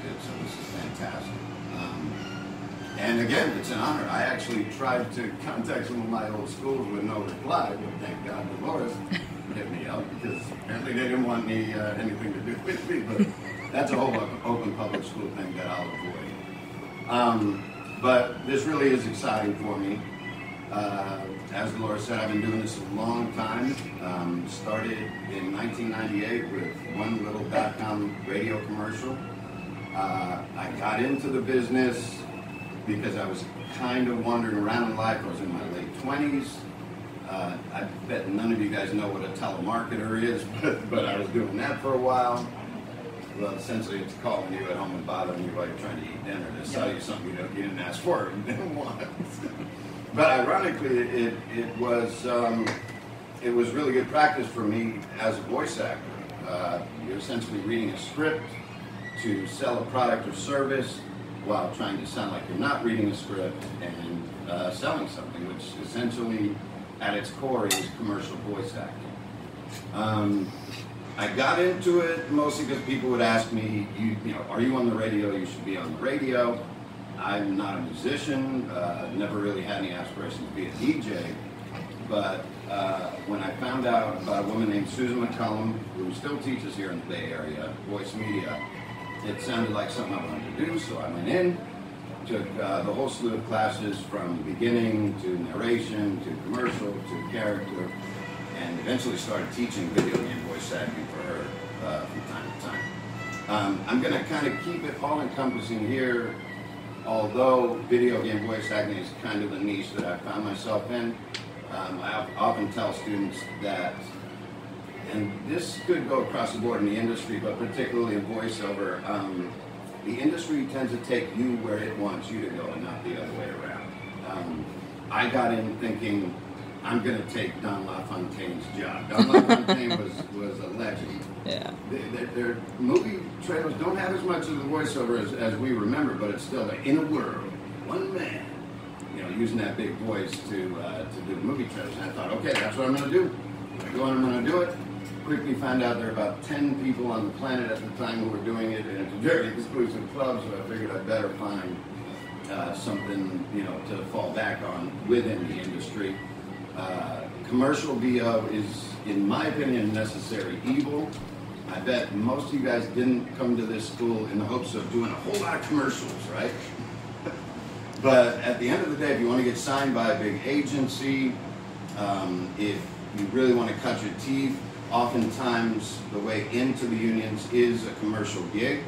did, so this is fantastic. And again, it's an honor. I actually tried to contact some of my old schools with no reply, but thank God Dolores hit me up, because apparently they didn't want me anything to do with me, but that's a whole Oakland public school thing that I'll avoid. But this really is exciting for me. As Dolores said, I've been doing this a long time. Started in 1998 with one little .com radio commercial. I got into the business because I was kind of wandering around in life. I was in my late 20s. I bet none of you guys know what a telemarketer is, but I was doing that for a while. Well, essentially, it's calling you at home and bothering you while you're trying to eat dinner to sell you something you didn't ask for or you didn't want. But ironically, it was really good practice for me as a voice actor. You're essentially reading a script to sell a product or service while trying to sound like you're not reading a script and selling something, which essentially, at its core, is commercial voice acting. I got into it mostly because people would ask me, you know, are you on the radio? You should be on the radio. I'm not a musician, never really had any aspirations to be a DJ, but when I found out about a woman named Susan McCullum, who still teaches here in the Bay Area, voice media, it sounded like something I wanted to do, so I went in, took the whole slew of classes from beginning to narration, to commercial, to character, and eventually started teaching video game voice acting for her from time to time. I'm going to kind of keep it all-encompassing here. Although video game voice acting is kind of the niche that I found myself in, I often tell students that, and this could go across the board in the industry, but particularly in voiceover, the industry tends to take you where it wants you to go and not the other way around. I got in thinking, I'm going to take Don LaFontaine's job. Don LaFontaine was a legend. Yeah. Their movie trailers don't have as much of the voiceover as we remember, but it's still like, in a world, one man, you know, using that big voice to do movie trailers. And I thought, okay, that's what I'm going to do. I go and I'm going to do it. Quickly found out there are about 10 people on the planet at the time who were doing it, and it's a very exclusive club, so I figured I'd better find something, you know, to fall back on within the industry. Commercial VO is, in my opinion, necessary evil. I bet most of you guys didn't come to this school in the hopes of doing a whole lot of commercials, right? But at the end of the day, if you want to get signed by a big agency, if you really want to cut your teeth, oftentimes the way into the unions is a commercial gig.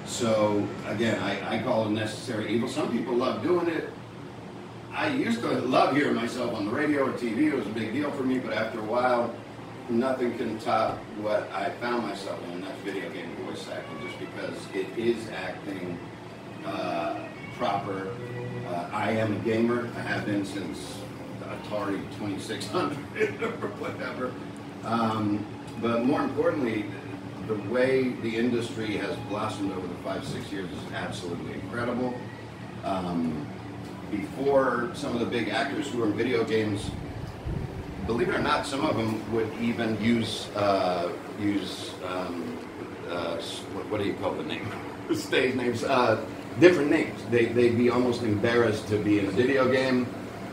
So again, I call it necessary evil. Some people love doing it. I used to love hearing myself on the radio or TV. It was a big deal for me, but after a while, nothing can top what I found myself in, and that's video game voice acting, just because it is acting proper. I am a gamer. I have been since Atari 2600 or whatever. But more importantly, the way the industry has blossomed over the 5-6 years is absolutely incredible. Before, some of the big actors who are in video games, believe it or not, some of them would even use what do you call the name? Stage names, different names. They'd be almost embarrassed to be in a video game,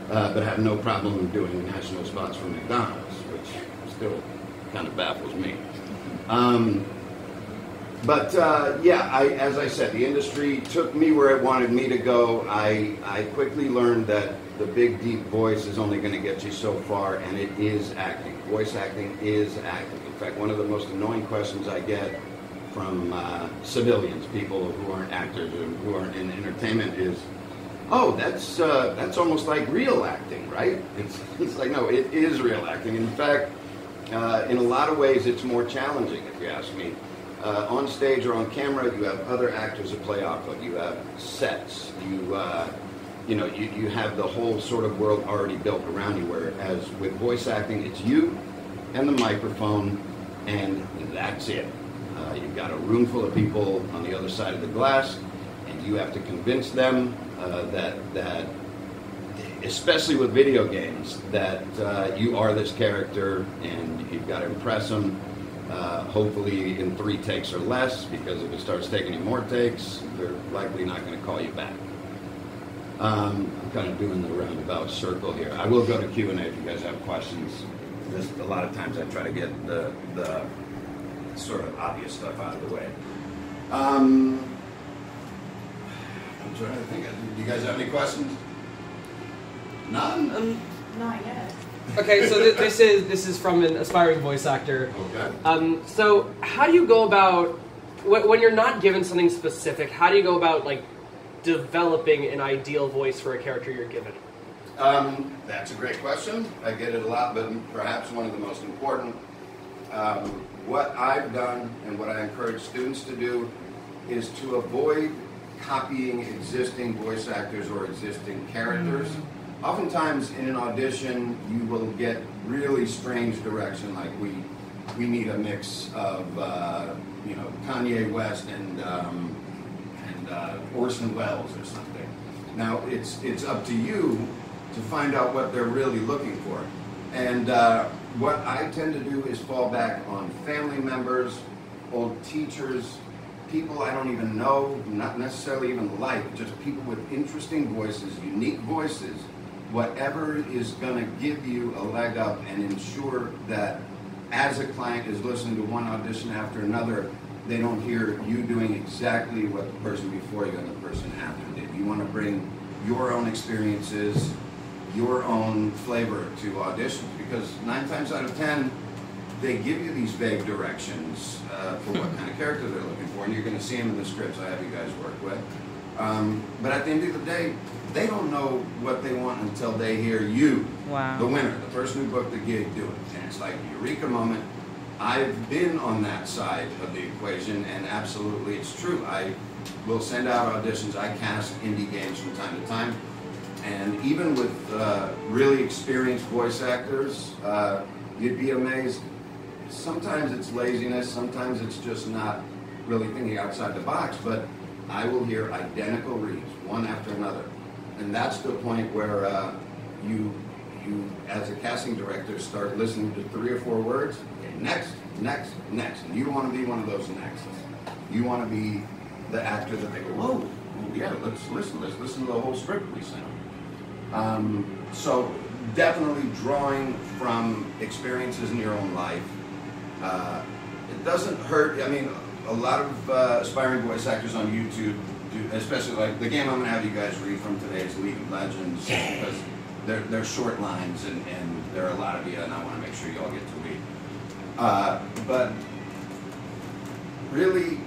but have no problem doing national spots for McDonald's, which still kind of baffles me. As I said, the industry took me where it wanted me to go. I quickly learned that the big, deep voice is only going to get you so far, and it is acting. Voice acting is acting. In fact, one of the most annoying questions I get from civilians, people who aren't actors or who aren't in entertainment, is, oh, that's almost like real acting, right? It's like, no, it is real acting. In fact, in a lot of ways, it's more challenging, if you ask me. On stage or on camera, you have other actors to play off of. You have sets. You have the whole sort of world already built around you. Whereas with voice acting, it's you and the microphone, and that's it. You've got a room full of people on the other side of the glass, and you have to convince them that, especially with video games, that you are this character, and you've got to impress them. Hopefully in 3 takes or less, because if it starts taking any more takes, they're likely not going to call you back. I'm kind of doing the roundabout circle here. I will go to Q&A if you guys have questions. Just a lot of times I try to get the sort of obvious stuff out of the way. I'm trying to think. Do you guys have any questions? None? Not yet. Okay, so this is from an aspiring voice actor. Okay. So how do you go about, when you're not given something specific, how do you go about like developing an ideal voice for a character you're given? That's a great question. I get it a lot, but perhaps one of the most important. What I've done and what I encourage students to do is to avoid copying existing voice actors or existing characters. Oftentimes in an audition, you will get really strange direction, like we need a mix of Kanye West and Orson Welles or something. Now it's up to you to find out what they're really looking for. And what I tend to do is fall back on family members, old teachers, people I don't even know, not necessarily even like, just people with interesting voices, unique voices, whatever is going to give you a leg up and ensure that as a client is listening to one audition after another, they don't hear you doing exactly what the person before you and the person after did. You want to bring your own experiences, your own flavor to auditions, because 9 times out of 10, they give you these vague directions for what kind of character they're looking for, and you're going to see them in the scripts I have you guys work with. But at the end of the day, they don't know what they want until they hear you, the winner, the person who booked the gig, do it. And it's like a eureka moment. I've been on that side of the equation, and absolutely it's true. I will send out auditions. I cast indie games from time to time. And even with really experienced voice actors, you'd be amazed. Sometimes it's laziness, sometimes it's just not really thinking outside the box, but I will hear identical reads, one after another. And that's the point where you, as a casting director, start listening to 3 or 4 words, okay, next, next, next. And you want to be one of those nexts. You want to be the actor that they go, whoa, yeah, let's listen to the whole script we sent them. So definitely drawing from experiences in your own life. It doesn't hurt. I mean, a lot of aspiring voice actors on YouTube do, especially like the game I'm going to have you guys read from today's League of Legends, because they're short lines and there are a lot of you, and I want to make sure you all get to read. But really,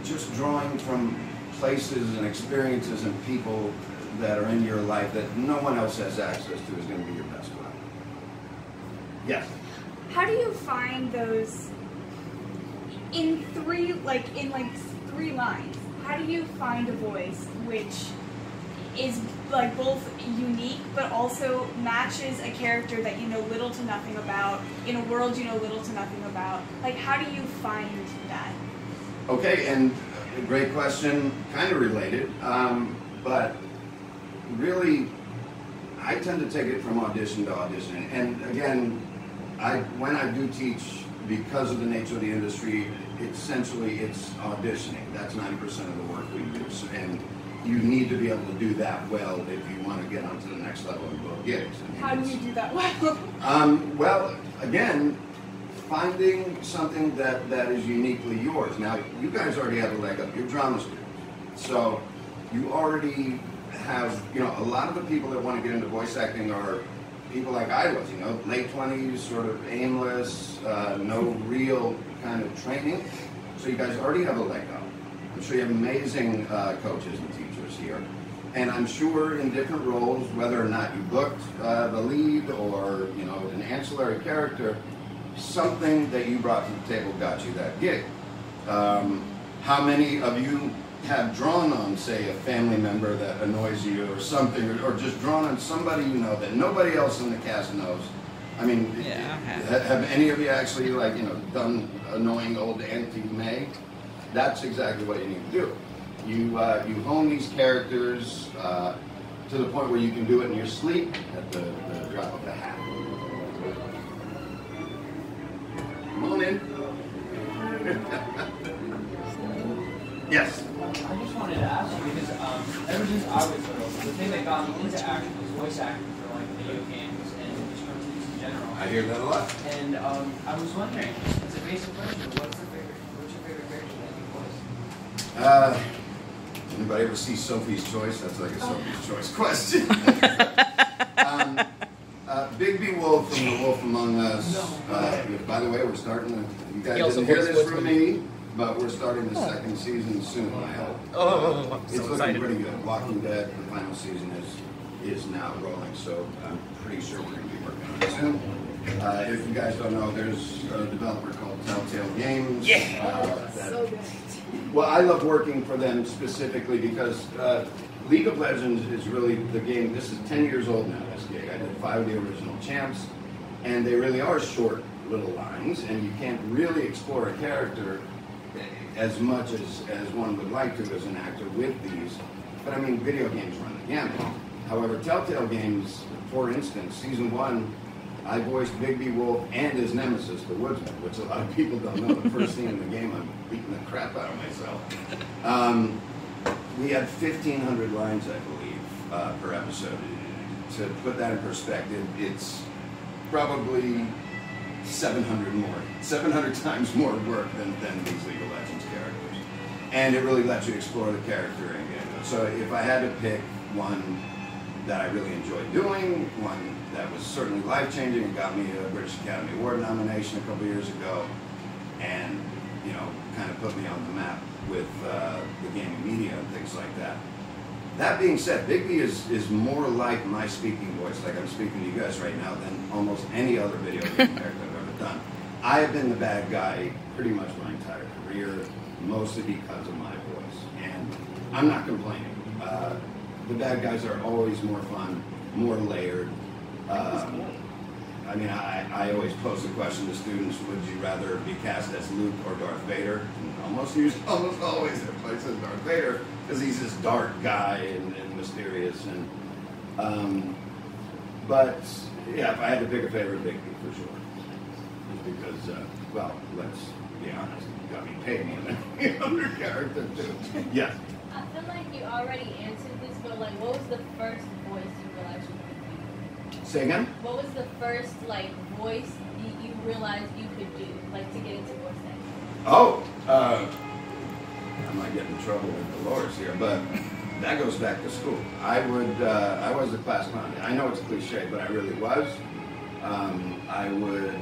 just drawing from places and experiences and people that are in your life that no one else has access to is going to be your best friend. Yes? How do you find those in three lines? How do you find a voice which is like both unique but also matches a character that you know little to nothing about in a world you know little to nothing about? Like, how do you find that? Okay, and a great question, kind of related, but really, I tend to take it from audition to audition. And again, when I do teach, because of the nature of the industry, essentially it's auditioning. That's 90% of the work we do. And you need to be able to do that well if you want to get onto the next level and book gigs. I mean, how do you do that well? Well, again, finding something that is uniquely yours. Now, you guys already have a leg up. You're drama students. So you already have, a lot of the people that want to get into voice acting are people like I was, late 20s, sort of aimless, no real kind of training. So you guys already have a leg up. I'm sure you have amazing coaches and teachers here. And I'm sure in different roles, whether or not you booked the lead or, an ancillary character, something that you brought to the table got you that gig. How many of you have drawn on, say, a family member that annoys you or something, or just drawn on somebody you know that nobody else in the cast knows? I mean, have any of you actually, done annoying old Auntie May? That's exactly what you need to do. You hone these characters to the point where you can do it in your sleep at the drop of a hat. Come on in. Yes. I just wanted to ask you because ever since I was little, the thing that got me into acting was voice acting for like video games and just cartoons in general. I hear that a lot. And I was wondering, as a basic question, what's your favorite character that you voice? Anybody ever see Sophie's Choice? That's like a Sophie's Choice question. Bigby Wolf from The Wolf Among Us. By the way, we're starting to, you guys didn't hear this from me, but we're starting the second season soon, I hope. It's looking pretty good. Walking Dead, the final season is now rolling, so I'm pretty sure we're going to be working on it soon. If you guys don't know, there's a developer called Telltale Games. So good. Well, I love working for them specifically because League of Legends is really the game. This is 10 years old now, this gig. I did 5 of the original champs, and they really are short little lines, and you can't really explore a character as much as one would like to as an actor with these. But I mean, video games run the gamut. However, Telltale Games, for instance, season 1, I voiced Bigby Wolf and his nemesis, the Woodsman, which a lot of people don't know. The first scene in the game, I'm beating the crap out of myself. We had 1,500 lines, I believe, per episode. To put that in perspective, it's probably 700 times more work than these League of Legends characters. And it really lets you explore the character and game. So if I had to pick one that I really enjoyed doing, one that was certainly life-changing and got me a British Academy Award nomination a couple years ago, and kind of put me on the map with the gaming media and things like that. That being said, Bigby is more like my speaking voice, like I'm speaking to you guys right now, than almost any other video game character I've ever done. I have been the bad guy pretty much my entire career, mostly because of my voice, and I'm not complaining. The bad guys are always more fun, more layered. I mean, I always pose the question to students, would you rather be cast as Luke or Darth Vader? And almost always everybody says Darth Vader, because he's this dark guy and mysterious. But yeah, if I had to pick a favorite, Bigby for sure. Just because, well, let's be honest, you got me paid more than any other character too. Yes? I feel like you already answered this, but like, what was the first voice you realized you could do? Say again? What was the first voice you realized you could do, to get into voice acting? Oh, I might get in trouble with Dolores here, but that goes back to school. I was a class clown. I know it's cliche, but I really was. I would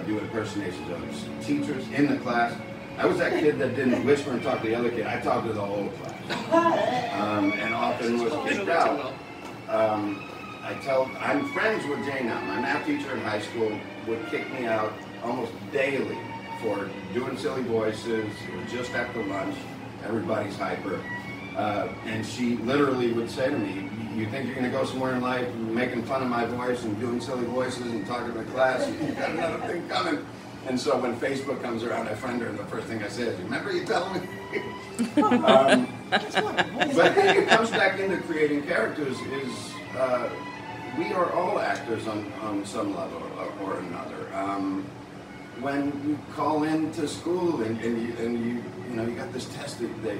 do impersonations of teachers in the class. I was that kid that didn't whisper and talk to the other kid. I talked to the whole class, and often was kicked out. I'm friends with Jane now. My math teacher in high school would kick me out almost daily for doing silly voices. It was just after lunch. Everybody's hyper. And she literally would say to me, you think you're going to go somewhere in life making fun of my voice and doing silly voices and talking to the class? You got another thing coming. And so when Facebook comes around, I friend her, and the first thing I say is, remember you telling me? But it comes back into creating characters we are all actors on some level or another. When you call into school and you got this test that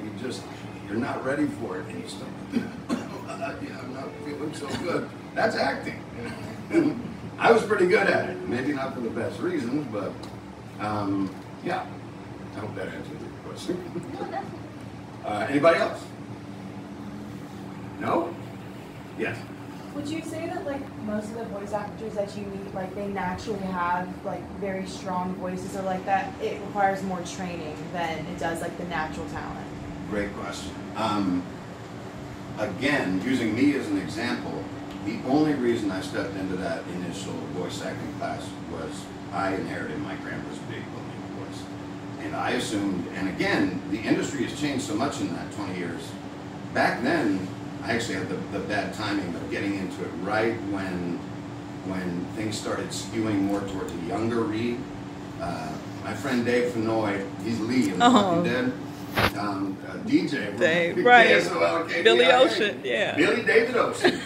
you're not ready for it, and you start, I'm not feeling so good. That's acting. I was pretty good at it. Maybe not for the best reasons, but yeah. I hope that answers your question. Anybody else? No? Yes. Would you say that most of the voice actors that you meet, they naturally have very strong voices, or that it requires more training than it does the natural talent? Great question. Again, using me as an example, the only reason I stepped into that initial voice acting class was I inherited my grandpa's big booming voice. And I assumed, and again, the industry has changed so much in that 20 years. Back then, I actually had the bad timing of getting into it right when things started skewing more towards a younger read. My friend Dave Fenoy, he's Lee in The Walking Dead. DJ. Dave, right. KSOL, Billy Ocean, yeah. Billy David Ocean.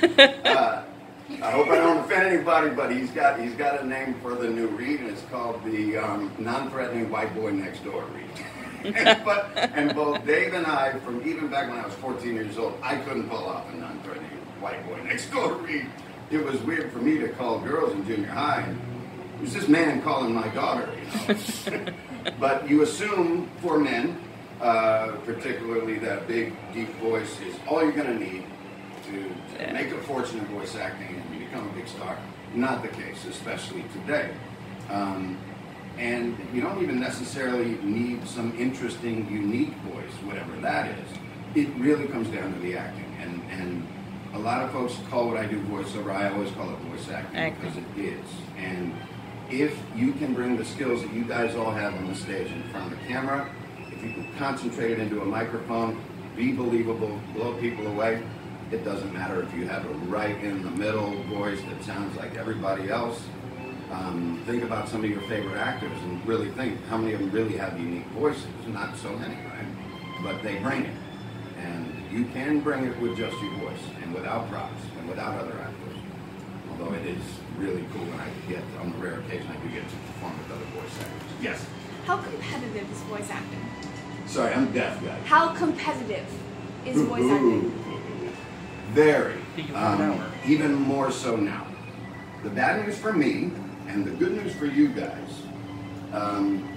I hope I don't offend anybody, but he's got a name for the new read, and it's called the non-threatening white boy next door read. and both Dave and I, from even back when I was 14 years old, I couldn't pull off a non-threatening white boy next door read. It was weird for me to call girls in junior high. And it was this man calling my daughter, But you assume for men, particularly that big, deep voice is all you're going to need to make a fortune in voice acting and become a big star. Not the case, especially today. And you don't even necessarily need some interesting, unique voice, whatever that is. It really comes down to the acting. And a lot of folks call what I do voiceover. I always call it voice acting because it is. And if you can bring the skills that you guys all have on the stage in front of the camera, if you can concentrate it into a microphone, be believable, blow people away, it doesn't matter if you have a right in the middle voice that sounds like everybody else. Think about some of your favorite actors and really think how many of them really have unique voices. Not so many, right? But they bring it. And you can bring it with just your voice and without props and without other actors. Although it is really cool when I get, on the rare occasion, I do get to perform with other voice actors. Yes? How competitive is voice acting? Sorry, I'm deaf, guys. How competitive is voice acting? Very. Even more so now. The bad news for me, and the good news for you guys,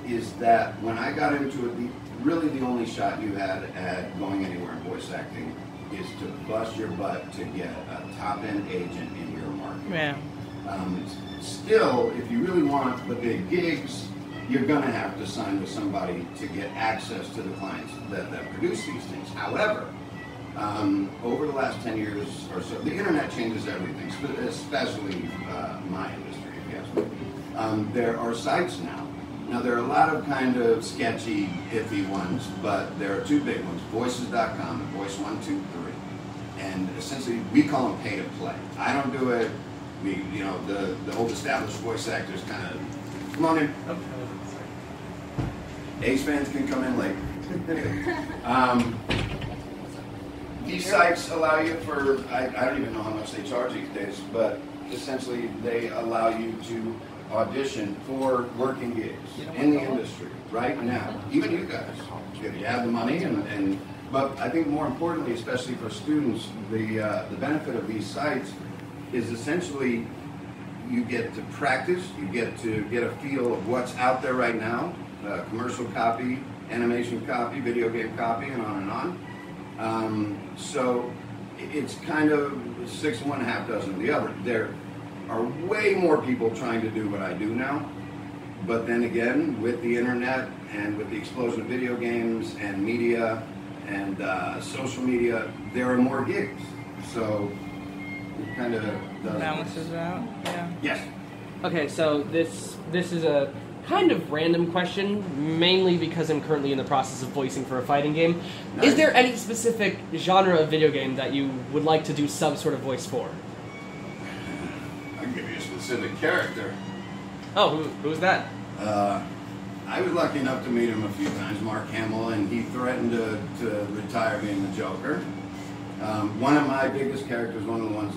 is that when I got into it, really the only shot you had at going anywhere in voice acting is to bust your butt to get a top-end agent in your market. Yeah. Still, if you really want the big gigs, you're going to have to sign with somebody to get access to the clients that produce these things. However, over the last 10 years or so, the internet changes everything, especially my industry, if you ask me. There are sites now. Now, there are a lot of kind of sketchy, iffy ones, but there are two big ones, voices.com and Voice123. And essentially, we call them pay to play. I don't do it. The old established voice actors kind of, come on in. Ace fans can come in late. These sites allow you for, I don't even know how much they charge these days, but essentially they allow you to audition for working gigs in the industry right now. Even you guys, if you have the money, but I think more importantly, especially for students, the benefit of these sites is essentially you get to practice, you get to get a feel of what's out there right now, commercial copy, animation copy, video game copy, and on and on. So it's kind of 6 of one, half dozen of the other. There are way more people trying to do what I do now, but then again, with the internet and with the explosion of video games and media and social media, there are more gigs. So it kind of does balances out. Yeah. Yes. Okay, so this is a kind of random question, mainly because I'm currently in the process of voicing for a fighting game. Nice. Is there any specific genre of video game that you would like to do some sort of voice for? I can give you a specific character. Oh, who's that? I was lucky enough to meet him a few times, Mark Hamill, and he threatened to retire being the Joker. One of my biggest characters, one of the ones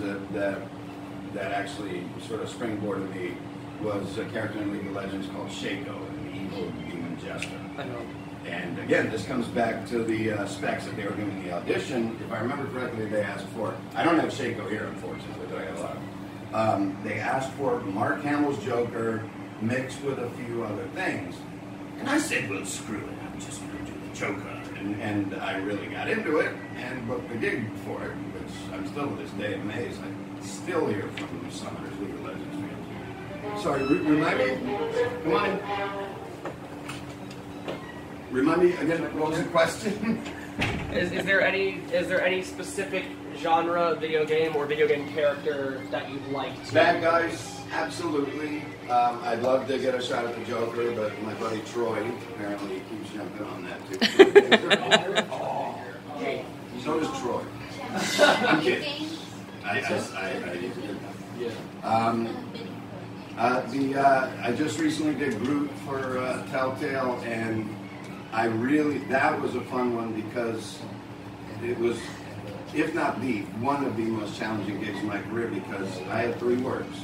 that actually sort of springboarded me, was a character in League of Legends called Shaco, an evil demon jester. I know. And again, this comes back to the specs that they were giving the audition. If I remember correctly, they asked for, I don't have Shaco here, unfortunately, but I got a lot. They asked for Mark Hamill's Joker mixed with a few other things. And I said, well, screw it, I'm just going to do the Joker. And I really got into it and booked the gig for it, which I'm still to this day amazed. I still hear from some of League of Legends fans. Sorry, remind me. Come on in. Remind me again. What was the question? Is there any specific genre, video game, or video game character that you'd like to? Bad guys, absolutely. I'd love to get a shot at the Joker, but my buddy Troy apparently keeps jumping on that too. Hey. So does Troy. I'm kidding. I need to do that. I just recently did Groot for Telltale, and that was a fun one because it was if not one of the most challenging gigs in my career, because I had 3 words.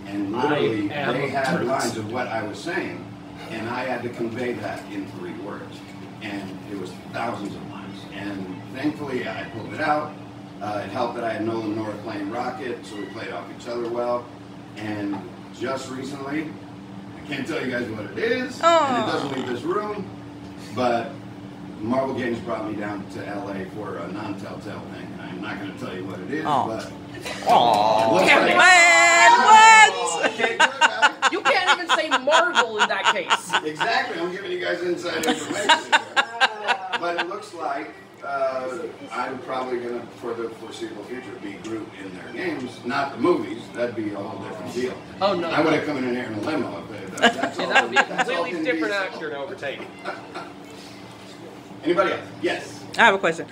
And literally, they had lines of what I was saying, and I had to convey that in 3 words. And it was thousands of lines. And thankfully, I pulled it out. It helped that I had Nolan North playing Rocket, so we played off each other well. And just recently, I can't tell you guys what it is, and it doesn't leave this room, but Marvel Games brought me down to LA for a non-telltale thing. I'm not going to tell you what it is, but... Man, what? You can't even say Marvel in that case. Exactly, I'm giving you guys inside information. But it looks like I'm probably going to, for the foreseeable future, be Groot in their games. Not the movies, that'd be a whole different deal. Oh, no. I would have come in here in a limo if that's all. That would be a completely different actor to overtake. Anybody else? Yes. I have a question.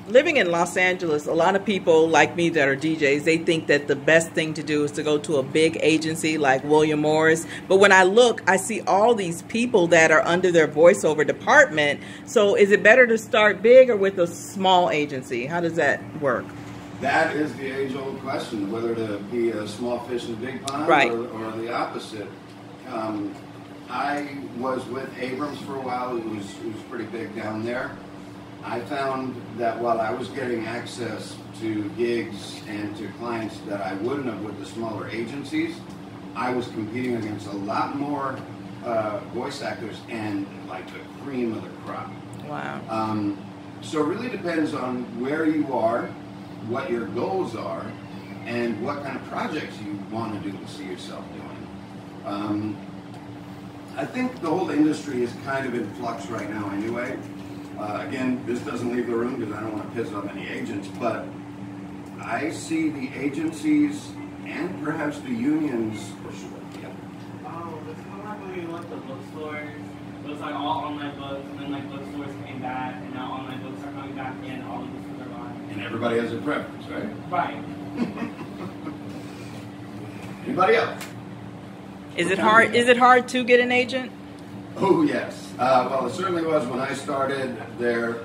Living in Los Angeles, a lot of people like me that are DJs, they think that the best thing to do is to go to a big agency like William Morris. But when I look, I see all these people that are under their voiceover department. So is it better to start big or with a small agency? How does that work? That is the age-old question, whether to be a small fish in a big pond, right, or the opposite. I was with Abrams for a while, who was pretty big down there. I found that while I was getting access to gigs and to clients that I wouldn't have with the smaller agencies, I was competing against a lot more voice actors and like the cream of the crop. Wow. So it really depends on where you are, what your goals are, and what kind of projects you want to do and see yourself doing. I think the whole industry is kind of in flux right now anyway. Again, this doesn't leave the room because I don't want to piss off any agents, but I see the agencies and perhaps the unions. Oh, it's kind of like when you went to bookstores. It was like all online books, and then like bookstores came back, and now online books are coming back in, all the bookstores are gone. And everybody has a preference, right? Right. Anybody else? Is it hard? Is it hard to get an agent? Oh yes. Well, it certainly was when I started. There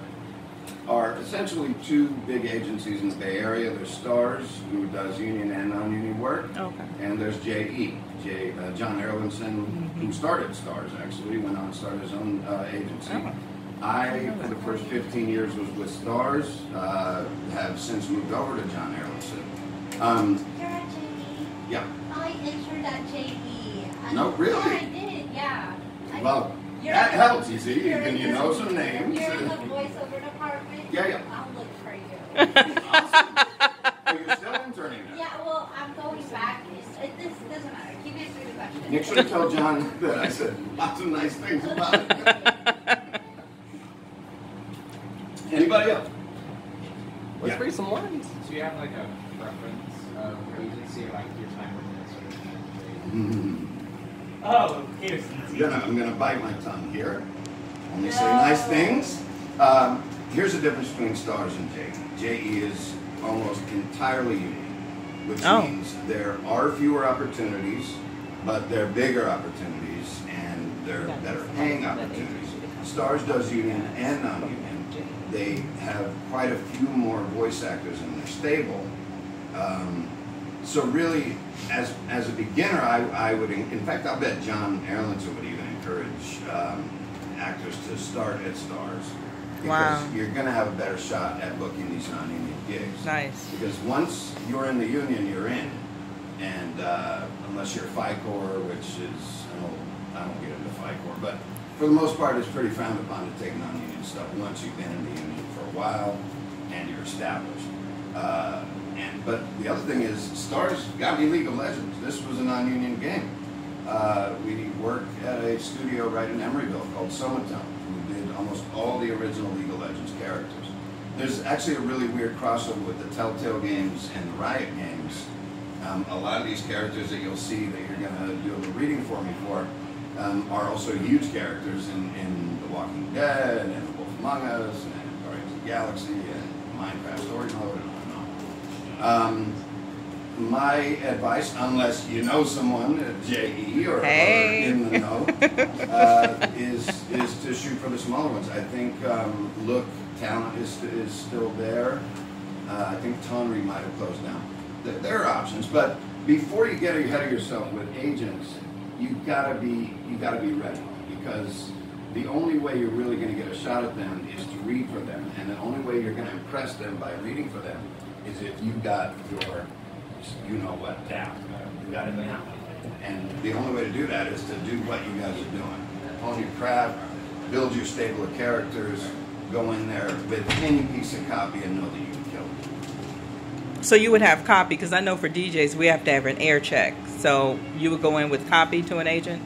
are essentially 2 big agencies in the Bay Area. There's Stars, who does union and non-union work, and there's JE, John Erlinson, who started Stars actually, went on and started his own agency. I, for the first 15 years, was with Stars. Have since moved over to John Erlinson. You're at JE? Yeah. I interned at JE. No, really? Yeah, I did, yeah. Well, that helps, you see. You know some names. You're in the voiceover department? Yeah. I'll look for you. Awesome. Are you still interning now? Yeah, well, I'm going back. This doesn't matter. Keep answering the question. Make sure to tell John that I said lots of nice things about it. Anybody else? Let's bring some lines. So you have like a preference of agency, like your time with this sort of Oh, here's I'm gonna bite my tongue here. Only say nice things. Here's the difference between Stars and JE. JE is almost entirely union, which means there are fewer opportunities, but they're bigger opportunities and they're better paying opportunities. Stars does union and non-union. They have quite a few more voice actors in their stable. So really, as a beginner, I would, in fact, I'll bet John Erlinson would even encourage actors to start at Stars. Because you're going to have a better shot at booking these non-union gigs. Nice. Because once you're in the union, you're in. And unless you're FICOR, which is, I won't get into FICOR, but for the most part, it's pretty frowned upon to take non-union stuff once you've been in the union for a while and you're established. But the other thing is, Stars got me League of Legends. This was a non-union game. We work at a studio right in Emeryville called Somatone, who did almost all the original League of Legends characters. There's actually a really weird crossover with the Telltale games and the Riot games. A lot of these characters that you'll see that you're going to do a reading for me for are also huge characters in The Walking Dead and The Wolf Among Us and Guardians of the Galaxy and Minecraft Story Mode and on. My advice, unless you know someone at JE or in the know, is is to shoot for the smaller ones. I think look, talent is still there. I think Tonry might have closed down. There are options, but before you get ahead of yourself with agents, you gotta be ready, because the only way you're really going to get a shot at them is to read for them, and the only way you're going to impress them by reading for them is if you got your, you know what, down. You got it down. And the only way to do that is to do what you guys are doing. Hone your craft, build your stable of characters, go in there with any piece of copy and know that you can kill it. So you would have copy, because I know for DJs we have to have an air check. So you would go in with copy to an agent?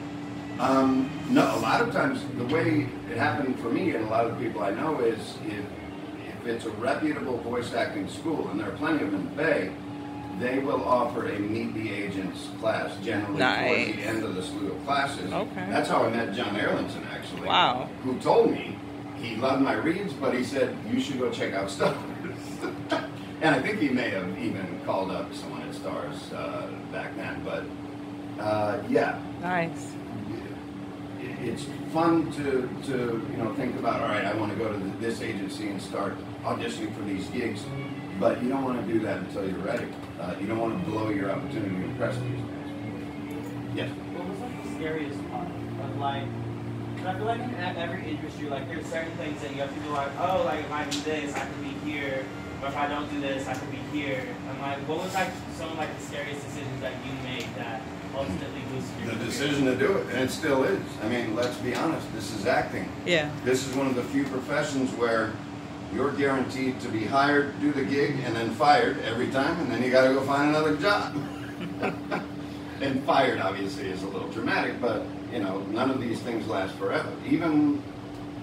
No, a lot of times the way it happened for me and a lot of the people I know is if it's a reputable voice acting school, and there are plenty of them in the Bay, they will offer a Meet the Agents class generally towards the end of the slew of classes. Okay. That's how I met John Erlinson, actually. Wow. Who told me he loved my reads, but he said, you should go check out Stars. And I think he may have even called up someone at Stars back then, but yeah. Nice. It's fun to think about, all right, I want to go to this agency and start auditioning for these gigs, but you don't want to do that until you're ready. You don't want to blow your opportunity to impress these guys. Yes? What was like the scariest part of like, cause I feel like in every industry, like there's certain things that you have to do, like, oh, like if I do this, I could be here, or if I don't do this, I could be here. And like, what was like some of like the scariest decisions that you made that ultimately boosted your The decision to do it, and it still is. I mean, let's be honest, this is acting. Yeah. This is one of the few professions where you're guaranteed to be hired, do the gig, and then fired every time, and then you got to go find another job. And fired, obviously, is a little dramatic, but, none of these things last forever. Even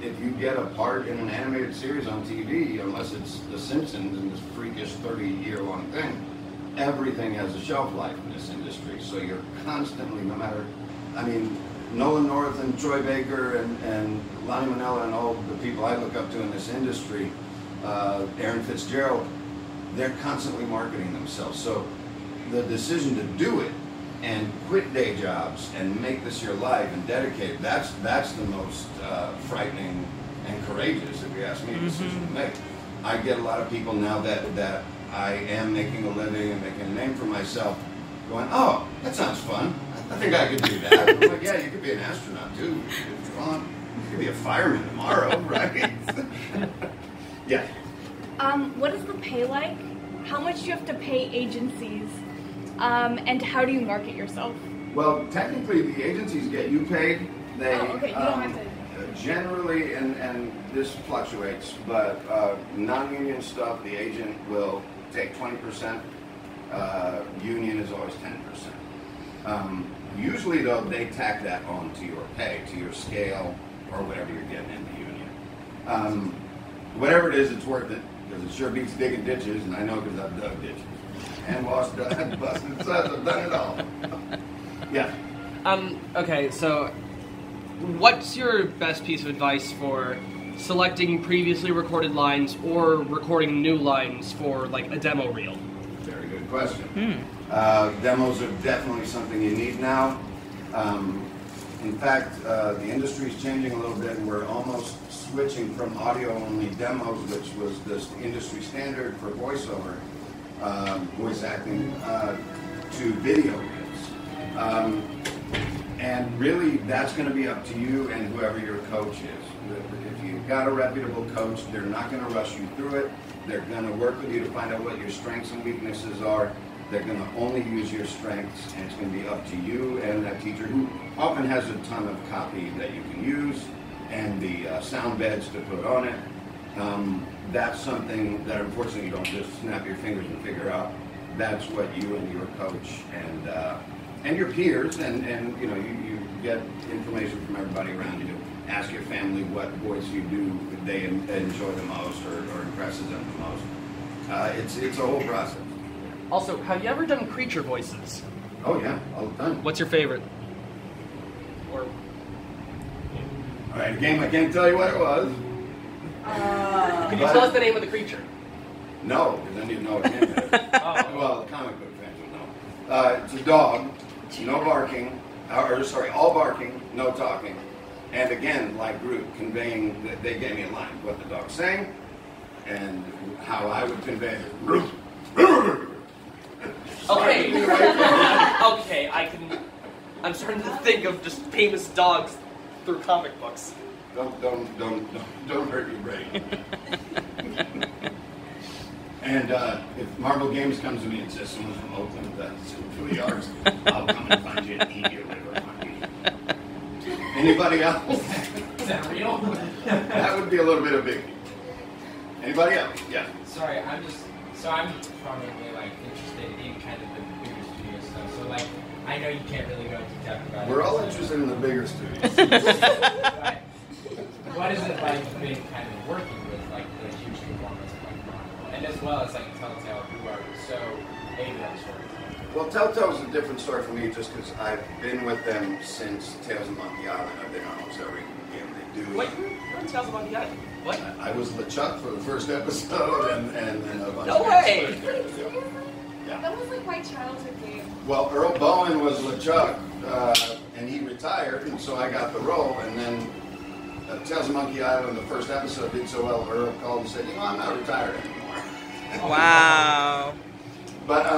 if you get a part in an animated series on TV, unless it's The Simpsons and this freakish 30-year-long thing, everything has a shelf life in this industry. So you're constantly, no matter, Nolan North and Troy Baker and Lonnie Manella and all the people I look up to in this industry, Aaron Fitzgerald, they're constantly marketing themselves. So the decision to do it and quit day jobs and make this your life and dedicate it, that's the most frightening and courageous, if you ask me, decision to make. I get a lot of people now that I am making a living and making a name for myself going, oh, that sounds fun. I think I could do that. I'm like, yeah, you could be an astronaut too if you want. You could be a fireman tomorrow, right? Yeah. What is the pay like? How much do you have to pay agencies? And how do you market yourself? Well, technically, the agencies get you paid. They, okay, you don't have to. Generally, and this fluctuates, but non-union stuff, the agent will take 20%. Union is always 10%. Usually, though, they tack that on to your pay, to your scale, or whatever you're getting in the union. Whatever it is, it's worth it, because it sure beats digging ditches, and I know because I've dug ditches. And washed, busted suds, I've done it all. Yeah. Okay, so what's your best piece of advice for selecting previously recorded lines or recording new lines for like a demo reel? Very good question. Demos are definitely something you need now. In fact, the industry is changing a little bit, and we're almost switching from audio-only demos, which was the industry standard for voiceover, voice acting, to video reels. And really, that's going to be up to you and whoever your coach is. If you've got a reputable coach, they're not going to rush you through it. They're going to work with you to find out what your strengths and weaknesses are. They're going to only use your strengths, and it's going to be up to you and that teacher, who often has a ton of copy that you can use and the sound beds to put on it. That's something that unfortunately you don't just snap your fingers and figure out. That's what you and your coach and your peers and you get information from everybody around you. Ask your family what voice you do they enjoy the most or impresses them the most. It's a whole process. Also, have you ever done creature voices? Oh yeah, all the time. What's your favorite? Or all right, again, I can't tell you what it was. can you tell us the name of the creature? No, because then you'd know it can't be. Well, the comic book fans would know. It's a dog, no barking, all barking, no talking. And again, like Groot, conveying that they gave me a line, what the dog's saying, and how I would convey it. Okay. Okay, I'm starting to think of just famous dogs through comic books. Don't hurt your brain. And if Marvel Games comes to me and says someone's from Oakland that's for the arts, I'll come and find you and eat your liver. Anybody else? Is that real? That would be a little bit of big. Anybody else? Yeah. Sorry, I'm probably like interested in kind of the bigger studio stuff. So like, I know you can't really go into depth about it. We're all interested in the bigger studios. But what is it like being kind of working with like the huge performance of like Marvel, and as well as like Telltale, who are so able at storytelling? Well, Telltale's a different story for me just because I've been with them since Tales of Monkey Island. I've been on almost every game they do. Wait, you're in Tales of Monkey Island. What? I was LeChuck for the first episode and then a bunch No of way! episodes. Yeah. That was like my childhood game. Well, Earl Bowen was LeChuck, and he retired, and so I got the role. And then Tales of Monkey Island, the first episode did so well, Earl called and said, I'm not retired anymore. Wow. But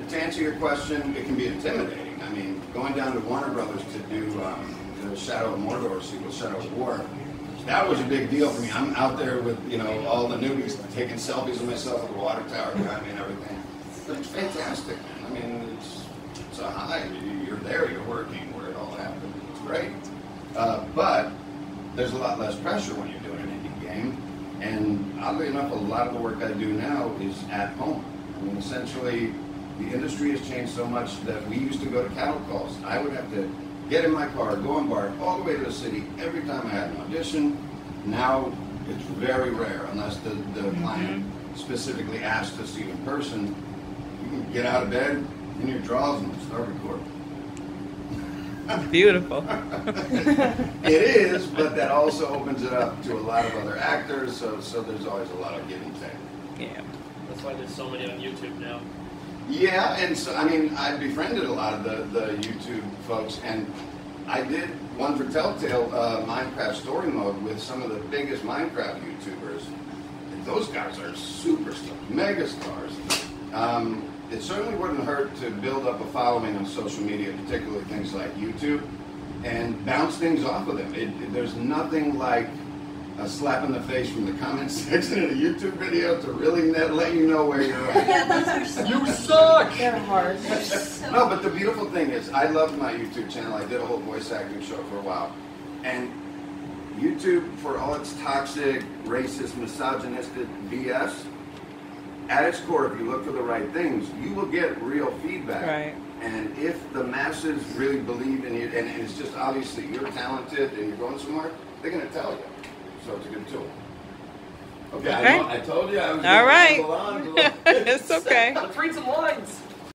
to answer your question, it can be intimidating. I mean, going down to Warner Brothers to do the Shadow of Mordor sequel, Shadow of War, that was a big deal for me. I'm out there with, all the newbies taking selfies of myself with the water tower behind me and everything. It's fantastic, man. I mean, it's a high. You're there, you're working where it all happens. It's great. But there's a lot less pressure when you're doing an indie game. And oddly enough, a lot of the work I do now is at home. I mean, essentially, the industry has changed so much that we used to go to cattle calls. I would have to get in my car, go embark all the way to the city every time I had an audition. Now, it's very rare, unless the client specifically asks to see you in person. You can get out of bed, in your drawers, and start recording. Beautiful. It is, but that also opens it up to a lot of other actors, so there's always a lot of give and take. Yeah. That's why there's so many on YouTube now. Yeah, and so, I mean, I befriended a lot of the YouTube folks, and I did one for Telltale, Minecraft Story Mode, with some of the biggest Minecraft YouTubers. And those guys are superstars, megastars. It certainly wouldn't hurt to build up a following on social media, particularly things like YouTube, and bounce things off of them. There's nothing like a slap in the face from the comment section in a YouTube video to really let you know where you're at. Yeah, those are so You suck! They're hard. No, but the beautiful thing is, I loved my YouTube channel. I did a whole voice acting show for a while. And YouTube, for all its toxic, racist, misogynistic BS, at its core, if you look for the right things, you will get real feedback. Right. And if the masses really believe in you, and it's just obvious that you're talented and you're going somewhere, they're going to tell you. So it's a good tool. Okay, Okay. I told you I was All right. going to go on. It's okay. Let's read some lines.